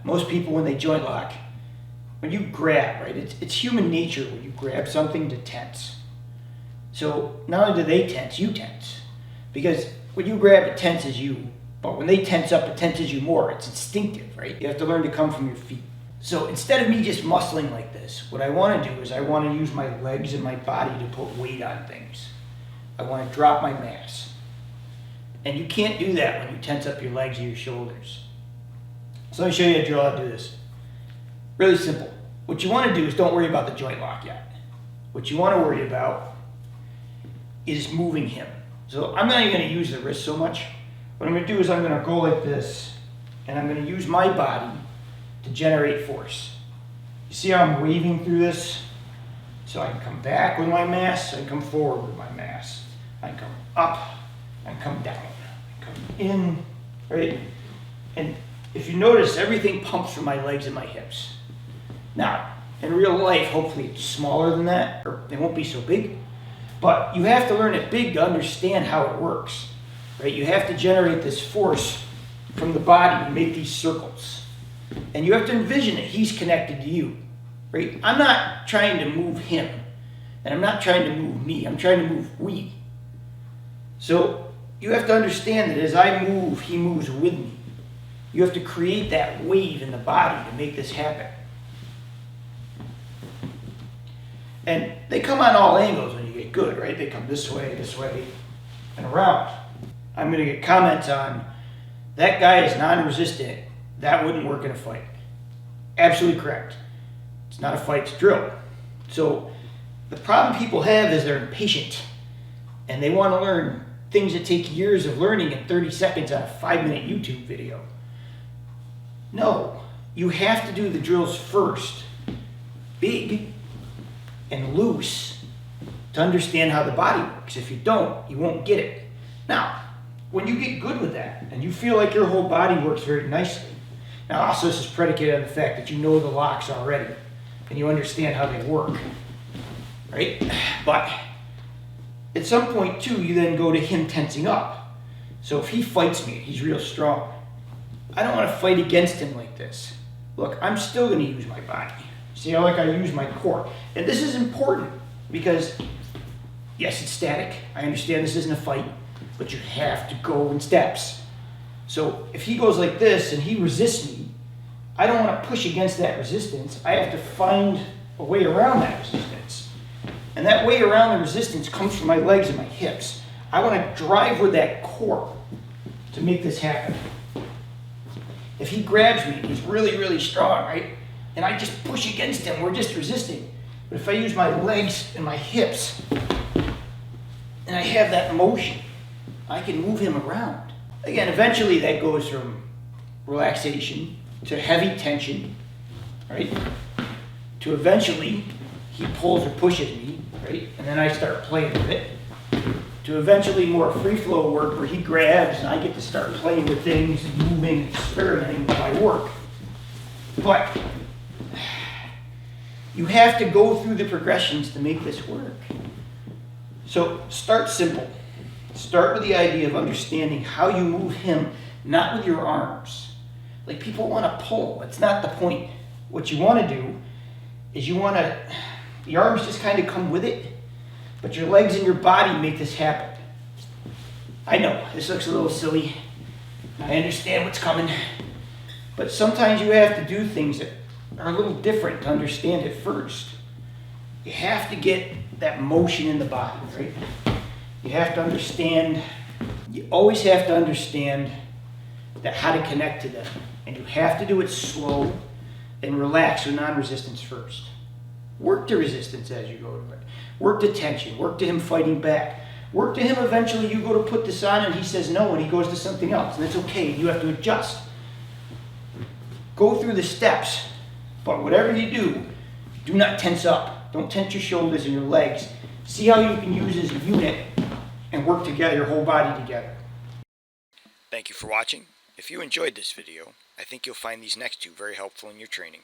most people when they joint lock, when you grab, right, it's human nature when you grab something to tense. So not only do they tense, you tense. Because when you grab, it tenses you. But when they tense up, it tenses you more. It's instinctive, right? You have to learn to come from your feet. So instead of me just muscling like this, what I want to do is I want to use my legs and my body to put weight on things. I want to drop my mass. And you can't do that when you tense up your legs or your shoulders. So let me show you a drill how to do this. Really simple. What you want to do is don't worry about the joint lock yet. What you want to worry about is moving him. So I'm not even going to use the wrist so much. What I'm going to do is I'm going to go like this, and I'm going to use my body to generate force. You see how I'm waving through this? So I can come back with my mass, I can come forward with my mass. I can come up, I can come down, I can come in, right? And if you notice, everything pumps from my legs and my hips. Now, in real life, hopefully it's smaller than that, or it won't be so big. But you have to learn it big to understand how it works, right? You have to generate this force from the body and make these circles. And you have to envision that he's connected to you, right? I'm not trying to move him, and I'm not trying to move me. I'm trying to move we. So you have to understand that as I move, he moves with me. You have to create that wave in the body to make this happen. And they come on all angles when you get good, right? They come this way, and around. I'm going to get comments on, that guy is non-resistant. That wouldn't work in a fight. Absolutely correct. It's not a fight, it's a drill. So the problem people have is they're impatient. And they want to learn things that take years of learning in 30 seconds on a 5-minute YouTube video. No, you have to do the drills first, big and loose, to understand how the body works. If you don't, you won't get it. Now, when you get good with that and you feel like your whole body works very nicely, now also this is predicated on the fact that you know the locks already and you understand how they work, right? But at some point too, you then go to him tensing up. So if he fights me, he's real strong. I don't want to fight against him like this. Look, I'm still going to use my body. See how like I use my core. And this is important because, yes, it's static. I understand this isn't a fight, but you have to go in steps. So if he goes like this and he resists me, I don't want to push against that resistance. I have to find a way around that resistance. And that way around the resistance comes from my legs and my hips. I want to drive with that core to make this happen. If he grabs me, he's really, really strong, right? And I just push against him, we're just resisting. But if I use my legs and my hips, and I have that motion, I can move him around. Again, eventually that goes from relaxation to heavy tension, right? To eventually he pulls or pushes me, right? And then I start playing with it. To eventually more free flow work where he grabs and I get to start playing with things, moving, experimenting with my work. But you have to go through the progressions to make this work. So start simple. Start with the idea of understanding how you move him, not with your arms. Like people want to pull. It's not the point. What you want to do is the arms just kind of come with it, but your legs and your body make this happen. I know, this looks a little silly. I understand what's coming. But sometimes you have to do things that are a little different to understand it first. You have to get that motion in the body, right? You have to understand, you always have to understand that how to connect to them. And you have to do it slow and relax with non-resistance first. Work to resistance as you go to it. Work to tension. Work to him fighting back. Work to him eventually you go to put this on and he says no and he goes to something else. And that's okay. You have to adjust. Go through the steps. But whatever you do not tense up. Don't tense your shoulders and your legs. See how you can use as a unit and work together, your whole body together. Thank you for watching. If you enjoyed this video, I think you'll find these next two very helpful in your training.